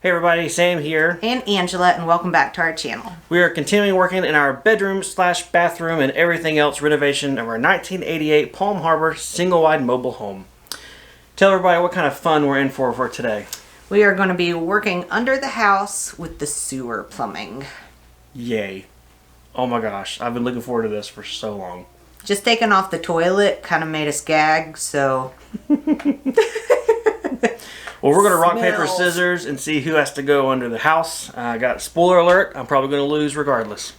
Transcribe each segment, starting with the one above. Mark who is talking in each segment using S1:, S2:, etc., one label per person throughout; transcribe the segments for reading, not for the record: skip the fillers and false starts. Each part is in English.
S1: Hey everybody, Sam here.
S2: And Angela, and welcome back to our channel.
S1: We are continuing working in our bedroom / bathroom and everything else renovation of our 1988 Palm Harbor single-wide mobile home. Tell everybody what kind of fun we're in for today.
S2: We are going to be working under the house with the sewer plumbing.
S1: Yay. Oh my gosh, I've been looking forward to this for so long.
S2: Just taking off the toilet kind of made us gag, so...
S1: Well, we're going to rock, paper, scissors and see who has to go under the house. I got spoiler alert, I'm probably going to lose regardless.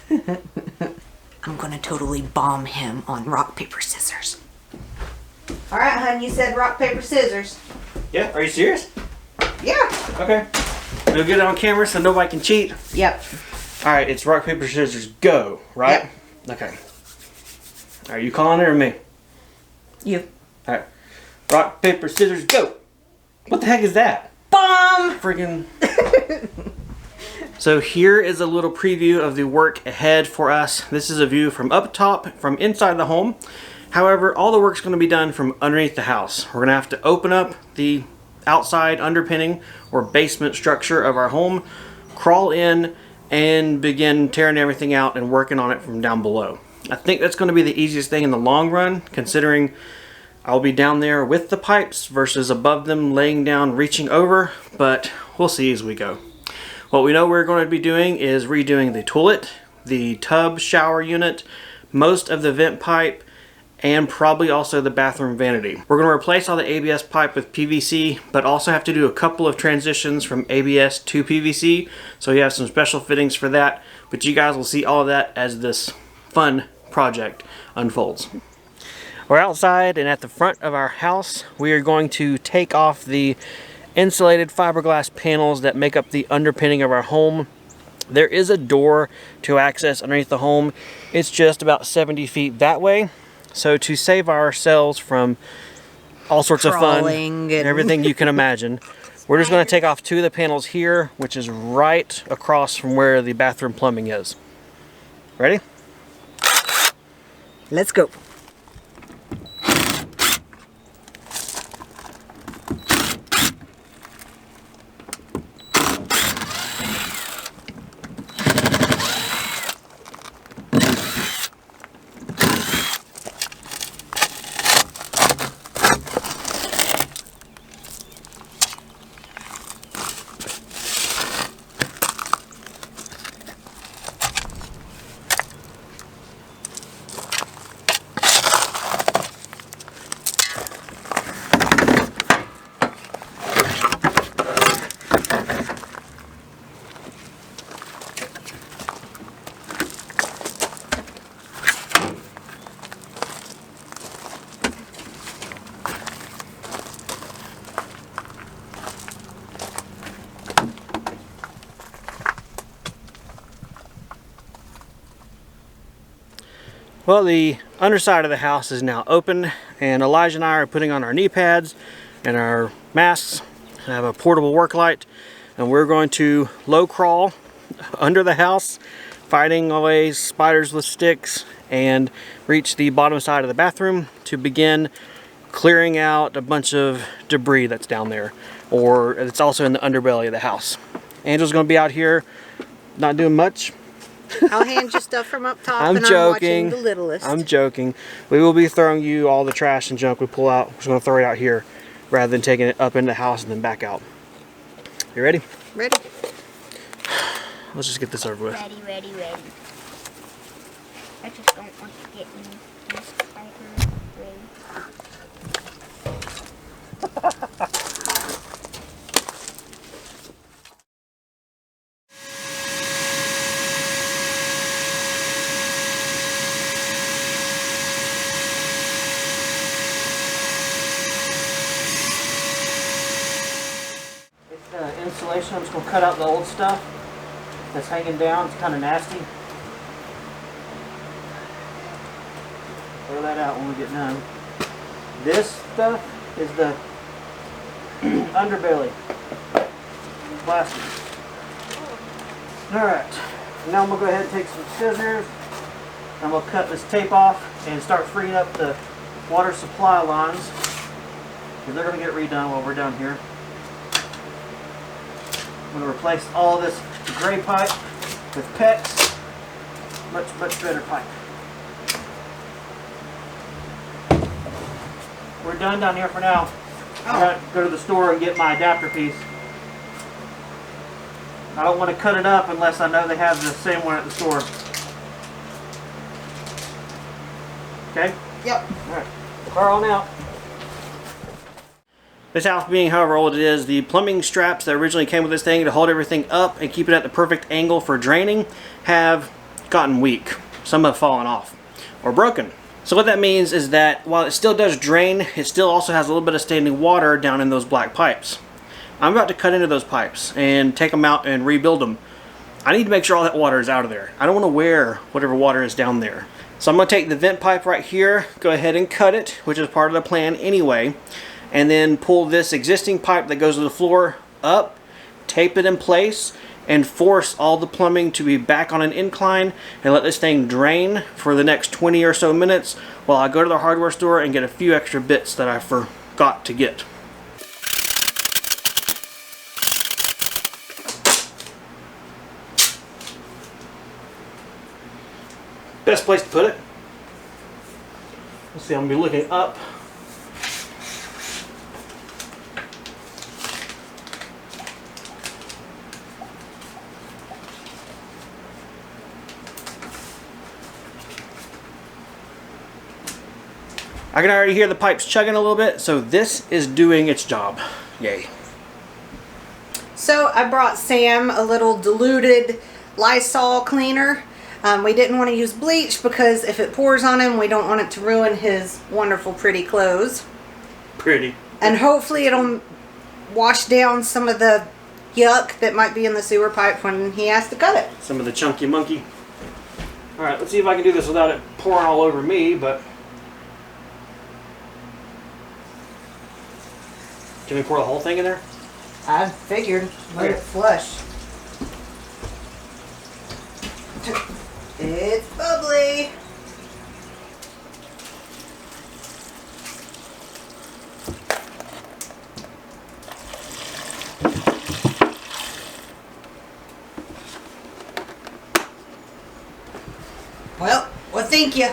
S2: I'm going to totally bomb him on rock, paper, scissors. Alright, hon, you said rock, paper, scissors.
S1: Yeah, are you serious?
S2: Yeah.
S1: Okay. We'll get it on camera so nobody can cheat.
S2: Yep.
S1: Alright, it's rock, paper, scissors, go, right?
S2: Yep.
S1: Okay. Are you calling it or me?
S2: You.
S1: Alright. Rock, paper, scissors, go! What the heck is that?
S2: Bomb!
S1: Friggin'. So here is a little preview of the work ahead for us. This is a view from up top, from inside the home. However, all the work's going to be done from underneath the house. We're going to have to open up the outside underpinning or basement structure of our home, crawl in, and begin tearing everything out and working on it from down below. I think that's going to be the easiest thing in the long run, considering I'll be down there with the pipes versus above them, laying down, reaching over, but we'll see as we go. What we know we're going to be doing is redoing the toilet, the tub shower unit, most of the vent pipe, and probably also the bathroom vanity. We're going to replace all the ABS pipe with PVC, but also have to do a couple of transitions from ABS to PVC, so you have some special fittings for that, but you guys will see all of that as this fun project unfolds. We're outside, and at the front of our house we are going to take off the insulated fiberglass panels that make up the underpinning of our home. There is a door to access underneath the home. It's just about 70 feet that way. So to save ourselves from all sorts of fun, and everything you can imagine, we're just going to take off two of the panels here, which is right across from where the bathroom plumbing is. Ready?
S2: Let's go.
S1: Well, the underside of the house is now open, and Elijah and I are putting on our knee pads and our masks. I have a portable work light, and we're going to low crawl under the house, fighting away spiders with sticks, and reach the bottom side of the bathroom to begin clearing out a bunch of debris that's down there, or it's also in the underbelly of the house. Angel's going to be out here not doing much.
S2: I'll hand you stuff from up top.
S1: I'm
S2: and
S1: joking.
S2: I'm watching the littlest.
S1: I'm joking. We will be throwing you all the trash and junk we pull out. We're just going to throw it out here rather than taking it up in the house and then back out. You ready?
S2: Ready.
S1: Let's just get this over with.
S3: Ready. I just don't want to get in this spider way.
S1: Insulation. I'm just going to cut out the old stuff that's hanging down. It's kind of nasty. Throw that out when we get done. This stuff is the underbelly plastic. Alright, now I'm going to go ahead and take some scissors. I'm going to cut this tape off and start freeing up the water supply lines, because they're going to get redone while we're down here. I'm going to replace all this gray pipe with PEX. Much better pipe. We're done down here for now. I gotta go to the store and get my adapter piece. I don't want to cut it up unless I know they have the same one at the store. Okay?
S2: Yep.
S1: Alright. Car on out. This house being however old it is, the plumbing straps that originally came with this thing to hold everything up and keep it at the perfect angle for draining have gotten weak. Some have fallen off or broken. So what that means is that while it still does drain, it still also has a little bit of standing water down in those black pipes. I'm about to cut into those pipes and take them out and rebuild them. I need to make sure all that water is out of there. I don't want to wear whatever water is down there. So I'm going to take the vent pipe right here, go ahead and cut it, which is part of the plan anyway, and then pull this existing pipe that goes to the floor up, tape it in place, and force all the plumbing to be back on an incline and let this thing drain for the next 20 or so minutes while I go to the hardware store and get a few extra bits that I forgot to get. Best place to put it. Let's see, I'm going to be looking up. I can already hear the pipes chugging a little bit, so this is doing its job. Yay.
S2: So I brought Sam a little diluted Lysol cleaner. We didn't want to use bleach because if it pours on him, we don't want it to ruin his wonderful, pretty clothes.
S1: Pretty.
S2: And hopefully it'll wash down some of the yuck that might be in the sewer pipe when he has to cut it.
S1: Some of the chunky monkey. Alright, let's see if I can do this without it pouring all over me, but... Can we pour the whole thing in there?
S2: I figured. Let it flush. It's bubbly. Well, thank you.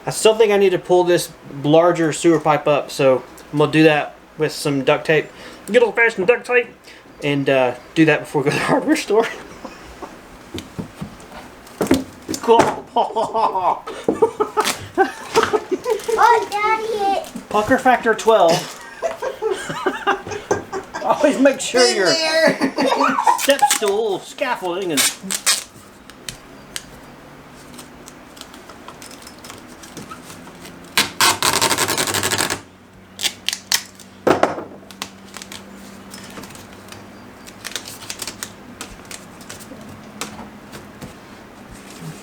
S1: I still think I need to pull this larger sewer pipe up, so I'm going to do that with some duct tape. Good old fashioned duct tape. And do that before we go to the hardware store. Cool.
S3: Oh, Daddy hit.
S1: Pucker factor 12. Always make sure
S2: In
S1: your
S2: there.
S1: step stool, scaffolding, and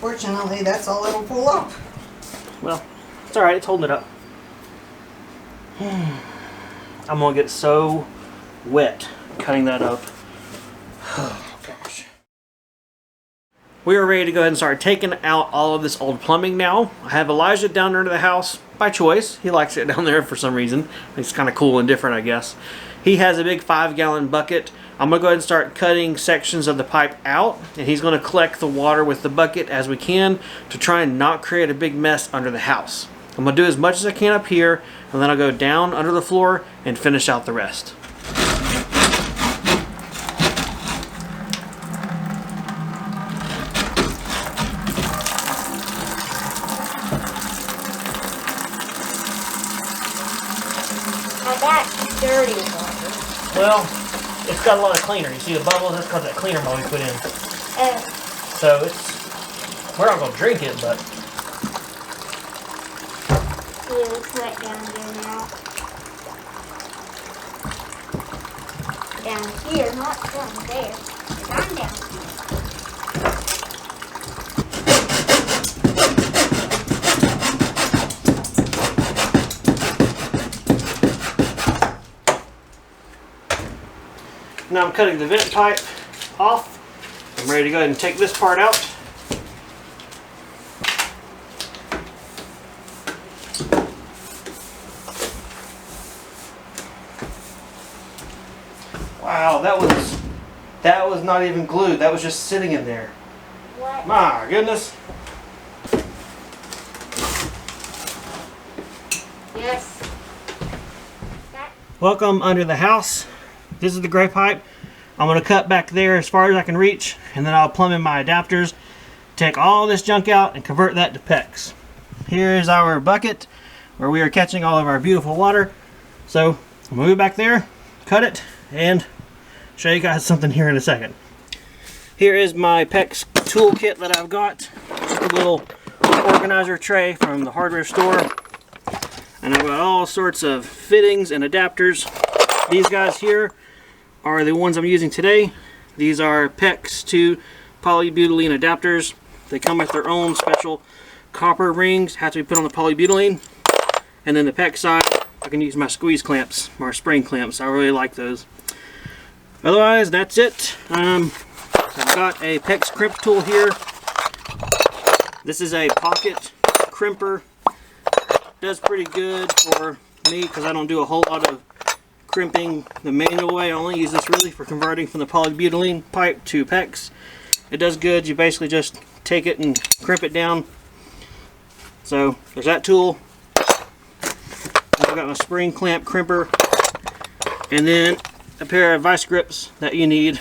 S2: Unfortunately, that's all it'll pull up.
S1: well, it's alright, it's holding it up. I'm gonna get so wet cutting that up. Oh gosh. We are ready to go ahead and start taking out all of this old plumbing now. I have Elijah down there to the house by choice. He likes it down there for some reason. It's kind of cool and different, I guess. He has a big 5-gallon bucket. I'm going to go ahead and start cutting sections of the pipe out, and he's going to collect the water with the bucket as we can to try and not create a big mess under the house. I'm going to do as much as I can up here, and then I'll go down under the floor and finish out the rest.
S3: Now that's dirty water.
S1: Well, it's got a lot of cleaner. You see the bubbles? That's because that cleaner mode we put in. So we're not going to drink it, but
S3: it looks wet down there now. Down here, not down there. 'Cause I'm down here.
S1: now I'm cutting the vent pipe off. I'm ready to go ahead and take this part out. Wow, That was not even glued. That was just sitting in there.
S3: What?
S1: My goodness.
S3: Yes.
S1: Welcome under the house. This is the gray pipe. I'm going to cut back there as far as I can reach, and then I'll plumb in my adapters, take all this junk out, and convert that to PEX. Here is our bucket where we are catching all of our beautiful water. So I'll move it back there, cut it, and show you guys something here in a second. Here is my PEX toolkit that I've got. Just a little organizer tray from the hardware store. And I've got all sorts of fittings and adapters. These guys here are the ones I'm using today. These are PEX to polybutylene adapters. They come with their own special copper rings, have to be put on the polybutylene. And then the PEX side, I can use my squeeze clamps, my spring clamps. I really like those. Otherwise, that's it. I've got a PEX crimp tool here. This is a pocket crimper. Does pretty good for me because I don't do a whole lot of crimping the manual way. I only use this really for converting from the polybutylene pipe to PEX. It does good. You basically just take it and crimp it down. So there's that tool. I've got my spring clamp crimper, and then a pair of vice grips that you need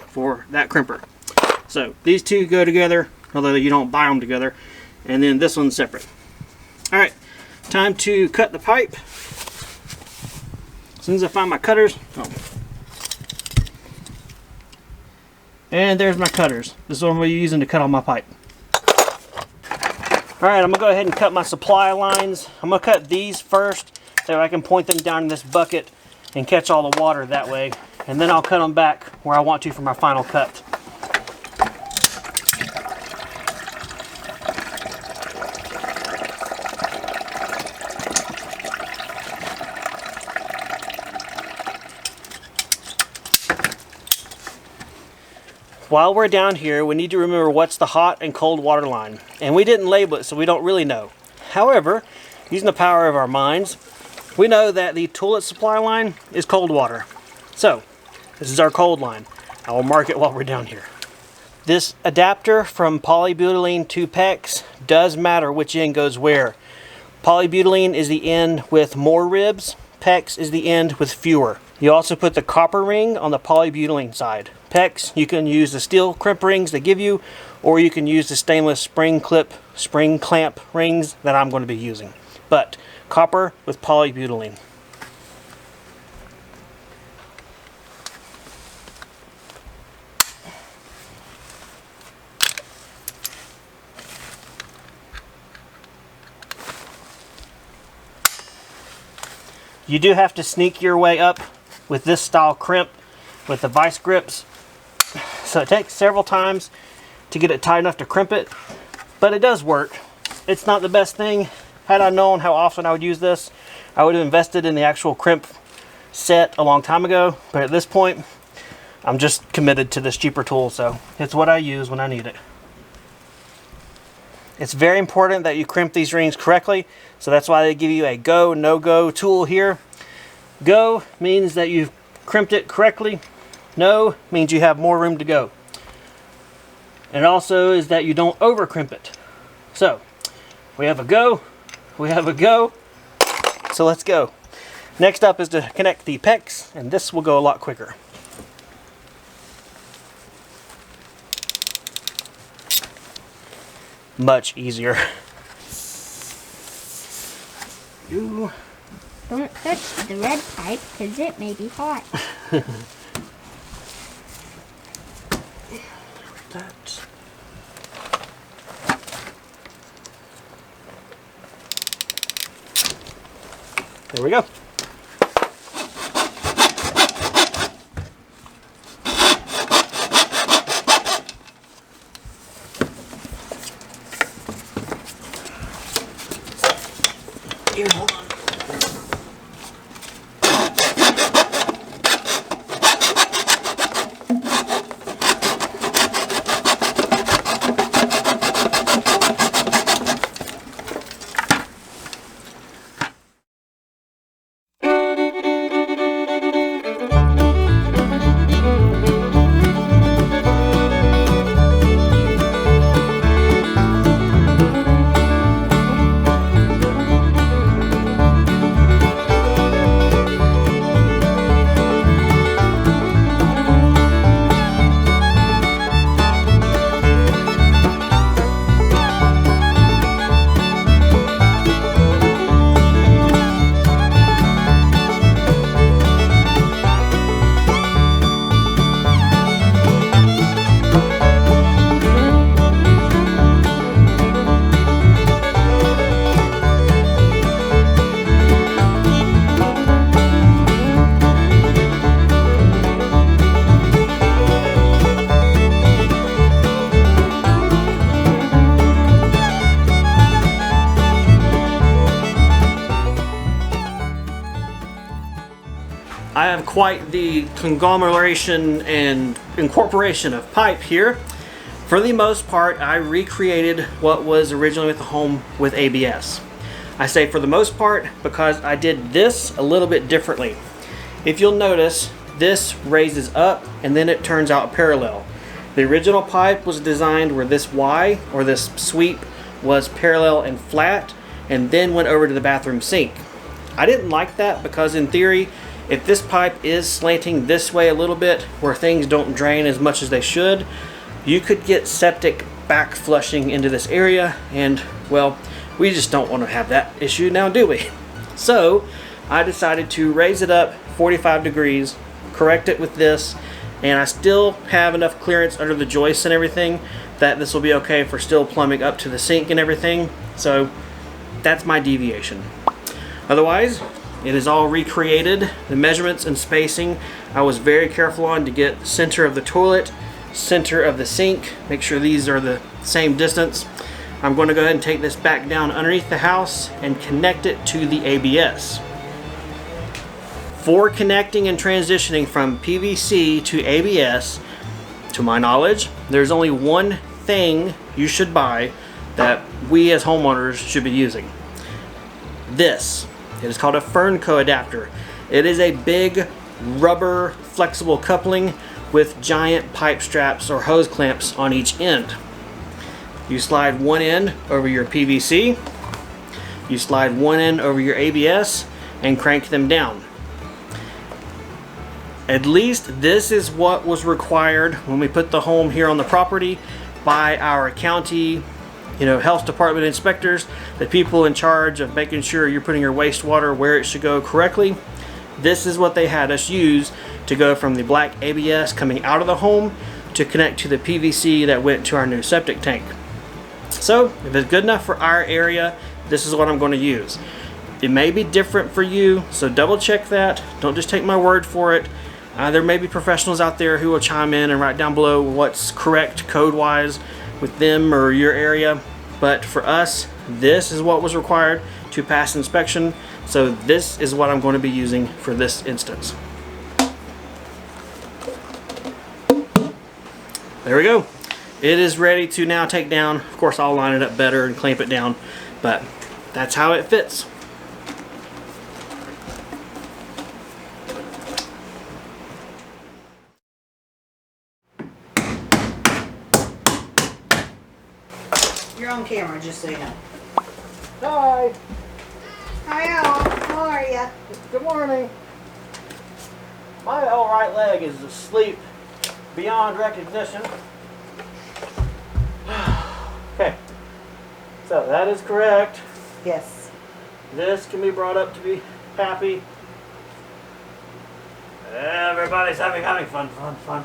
S1: for that crimper. So these two go together, although you don't buy them together, and then this one's separate. All right, time to cut the pipe. As soon as I find my cutters, and there's my cutters. This is what I'm going to be using to cut all my pipe. All right, I'm going to go ahead and cut my supply lines. I'm going to cut these first so I can point them down in this bucket and catch all the water that way. And then I'll cut them back where I want to for my final cut. While we're down here, we need to remember what's the hot and cold water line. And we didn't label it, so we don't really know. However, using the power of our minds, we know that the toilet supply line is cold water. So, this is our cold line. I will mark it while we're down here. This adapter from polybutylene to PEX does matter which end goes where. Polybutylene is the end with more ribs. PEX is the end with fewer. You also put the copper ring on the polybutylene side. PEX, you can use the steel crimp rings they give you, or you can use the stainless spring clamp rings that I'm going to be using. But copper with polybutylene. You do have to sneak your way up with this style crimp with the vice grips. So it takes several times to get it tight enough to crimp it, but it does work. It's not the best thing. Had I known how often I would use this, I would have invested in the actual crimp set a long time ago, but at this point, I'm just committed to this cheaper tool, so it's what I use when I need it. It's very important that you crimp these rings correctly, so that's why they give you a go, no-go tool here. Go means that you've crimped it correctly. No means you have more room to go. And it also is that you don't over crimp it. So, we have a go, we have a go, so let's go. Next up is to connect the PEX, and this will go a lot quicker. Much easier.
S3: Don't touch the red pipe because it may be hot.
S1: There we go. Here, hold on. have quite the conglomeration and incorporation of pipe here. For the most part, I recreated what was originally with the home with ABS. I say for the most part because I did this a little bit differently. If you'll notice, this raises up and then it turns out parallel. The original pipe was designed where this Y, or this sweep, was parallel and flat and then went over to the bathroom sink. I didn't like that because in theory, if this pipe is slanting this way a little bit where things don't drain as much as they should, you could get septic back flushing into this area, and well, we just don't want to have that issue now, do we? So I decided to raise it up 45 degrees, correct it with this, and I still have enough clearance under the joists and everything that this will be okay for still plumbing up to the sink and everything. So that's my deviation. Otherwise, it is all recreated. The measurements and spacing I was very careful on to get center of the toilet, center of the sink, make sure these are the same distance. I'm going to go ahead and take this back down underneath the house and connect it to the ABS. For connecting and transitioning from PVC to ABS, to my knowledge, there's only one thing you should buy that we as homeowners should be using. This. It is called a Fernco adapter. It is a big rubber flexible coupling with giant pipe straps or hose clamps on each end. You slide one end over your PVC, you slide one end over your ABS and crank them down. At least this is what was required when we put the home here on the property by our county, health department inspectors, the people in charge of making sure you're putting your wastewater where it should go correctly. This is what they had us use to go from the black ABS coming out of the home to connect to the PVC that went to our new septic tank. So if it's good enough for our area, this is what I'm going to use. It may be different for you, so double check that. Don't just take my word for it. There may be professionals out there who will chime in and write down below what's correct code-wise with them or your area. But for us, this is what was required to pass inspection. So this is what I'm going to be using for this instance. There we go. It is ready to now take down. Of course, I'll line it up better and clamp it down, but that's how it fits.
S2: You're on camera, just so you know.
S1: Hi.
S2: Hi, Al. How are ya?
S1: Good morning. My old right leg is asleep beyond recognition. Okay, so that is correct.
S2: Yes.
S1: This can be brought up to be happy. Everybody's having fun.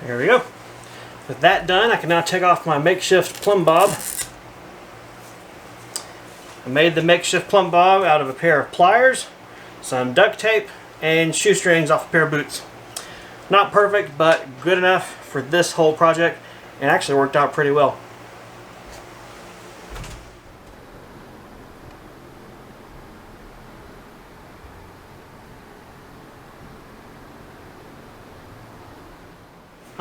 S1: There we go. With that done, I can now take off my makeshift plumb bob. I made the makeshift plumb bob out of a pair of pliers, some duct tape, and shoestrings off a pair of boots. Not perfect, but good enough for this whole project, and actually worked out pretty well.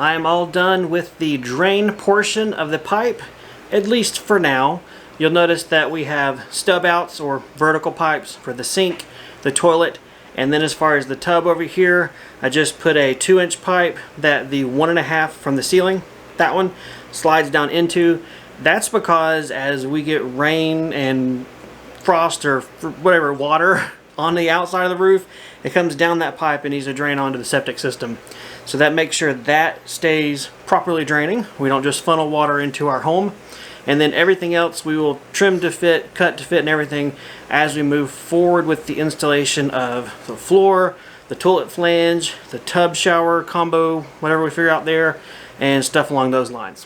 S1: I am all done with the drain portion of the pipe, at least for now. You'll notice that we have stub outs or vertical pipes for the sink, the toilet, and then as far as the tub over here, I just put a 2-inch pipe that the 1.5 from the ceiling, that one, slides down into. That's because as we get rain and frost or whatever water on the outside of the roof, it comes down that pipe and needs to drain onto the septic system. So that makes sure that stays properly draining. We don't just funnel water into our home. And then everything else we will trim to fit, cut to fit, and everything as we move forward with the installation of the floor, the toilet flange, the tub shower combo, whatever we figure out there, and stuff along those lines.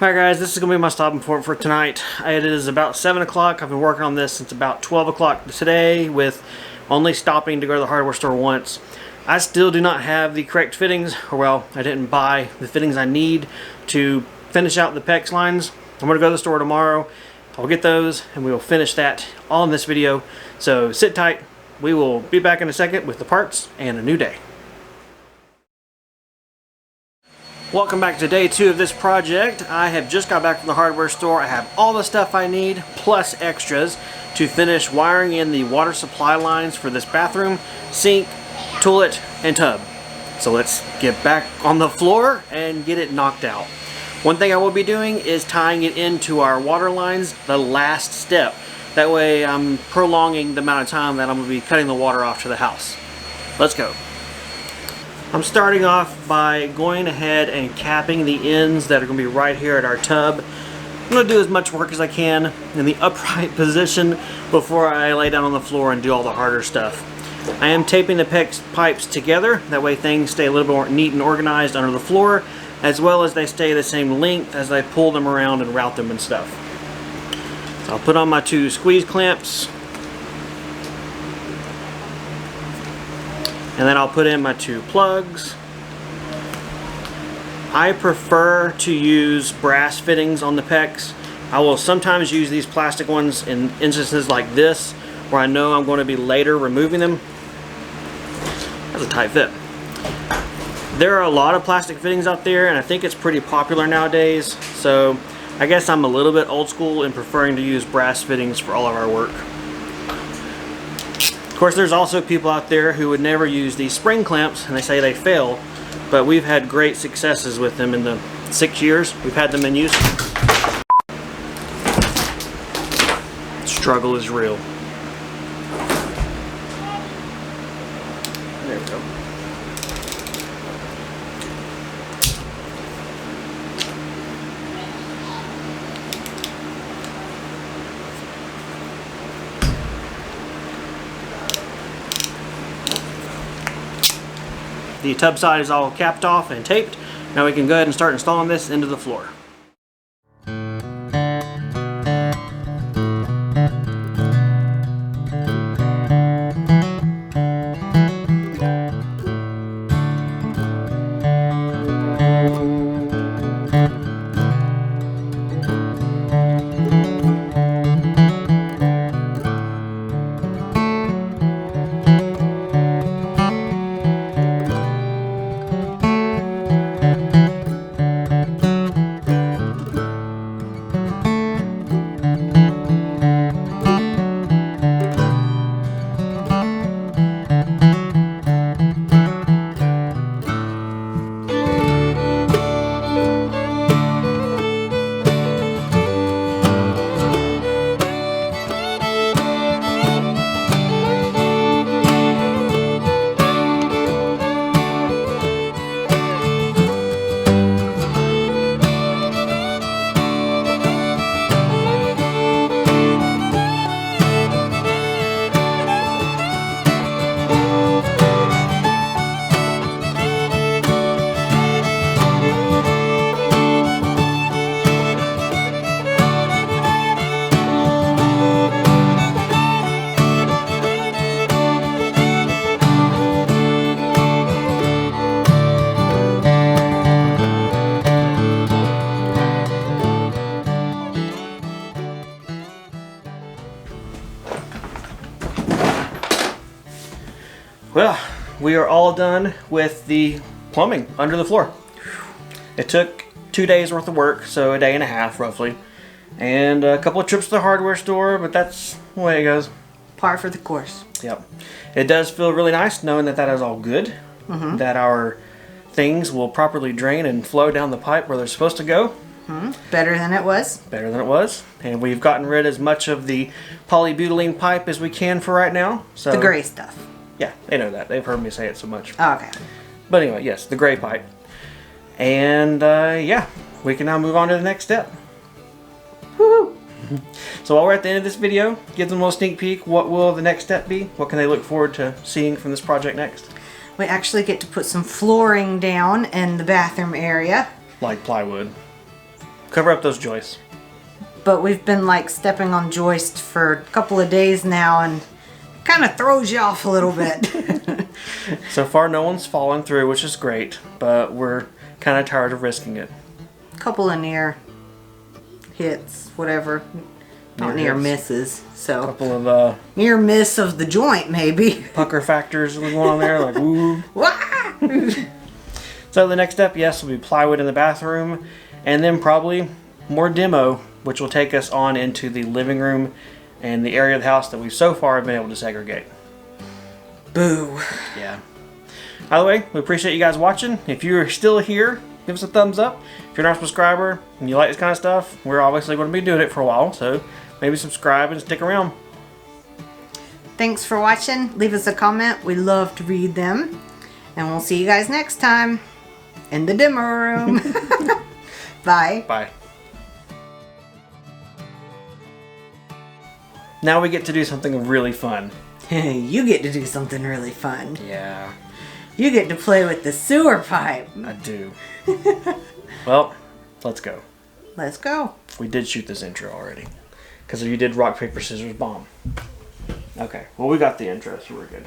S1: Alright guys, this is going to be my stopping point for tonight. It is about 7 o'clock. I've been working on this since about 12 o'clock today, with only stopping to go to the hardware store once. I still do not have the correct fittings, or well, I didn't buy the fittings I need to finish out the PEX lines. I'm going to go to the store tomorrow. I'll get those and we will finish that all in this video. So sit tight. We will be back in a second with the parts and a new day. Welcome back to day 2 of this project. I have just got back from the hardware store. I have all the stuff I need plus extras to finish wiring in the water supply lines for this bathroom, sink, toilet, and tub. So let's get back on the floor and get it knocked out. One thing I will be doing is tying it into our water lines, the last step. That way I'm prolonging the amount of time that I'm going to be cutting the water off to the house. Let's go. I'm starting off by going ahead and capping the ends that are going to be right here at our tub. I'm going to do as much work as I can in the upright position before I lay down on the floor and do all the harder stuff. I am taping the PEX pipes together, that way things stay a little bit more neat and organized under the floor, as well as they stay the same length as I pull them around and route them and stuff. So I'll put on my 2 squeeze clamps, and then I'll put in my 2 plugs. I prefer to use brass fittings on the PEX. I will sometimes use these plastic ones in instances like this, where I know I'm going to be later removing them. That's a tight fit. There are a lot of plastic fittings out there, and I think it's pretty popular nowadays, so I guess I'm a little bit old school in preferring to use brass fittings for all of our work. Of course, there's also people out there who would never use these spring clamps, and they say they fail, but we've had great successes with them in the 6 years we've had them in use. Struggle is real. There we go. The tub side is all capped off and taped. Now we can go ahead and start installing this into the floor. Well, we are all done with the plumbing under the floor. It took 2 days worth of work, so a day and a half roughly, and a couple of trips to the hardware store, but that's the way it goes.
S2: Par for the course.
S1: Yep. It does feel really nice knowing that that is all good, that our things will properly drain and flow down the pipe where they're supposed to go.
S2: Better than it was.
S1: Better than it was. And we've gotten rid as much of the polybutylene pipe as we can for right now. So
S2: The gray stuff.
S1: yeah, they know that. They've heard me say it so much.
S2: Okay.
S1: But anyway, yes, the gray pipe. And yeah, we can now move on to the next step.
S2: Woohoo!
S1: So while we're at the end of this video, give them a little sneak peek. What will the next step be? What can they look forward to seeing from this project next?
S2: We actually get to put some flooring down in the bathroom area.
S1: Like plywood. Cover up those joists.
S2: But we've been like stepping on joist for a couple of days now, and it kind of throws you off a little bit.
S1: So far no one's fallen through, which is great, but we're kind of tired of risking it.
S2: Couple of near hits, whatever. Not
S1: Near
S2: near
S1: hits.
S2: misses. So
S1: Couple of
S2: near miss of the joint, maybe.
S1: pucker factors going on there, like woo.
S2: Wah!
S1: So the next step, yes, will be plywood in the bathroom, and then probably more demo, which will take us on into the living room and the area of the house that we've so far been able to segregate.
S2: Boo.
S1: Yeah. Either way, we appreciate you guys watching. If you're still here, give us a thumbs up. If you're not a subscriber and you like this kind of stuff, we're obviously going to be doing it for a while, so maybe subscribe and stick around.
S2: Thanks for watching. Leave us a comment. We love to read them. And we'll see you guys next time in the demo room. Bye.
S1: Bye. Now we get to do something really fun.
S2: You get to do something really fun.
S1: Yeah,
S2: You get to play with the sewer pipe.
S1: I do. Well, let's go.
S2: Let's go.
S1: We did shoot this intro already. Because you did rock, paper, scissors, bomb. Okay, well we got the intro, so we're good.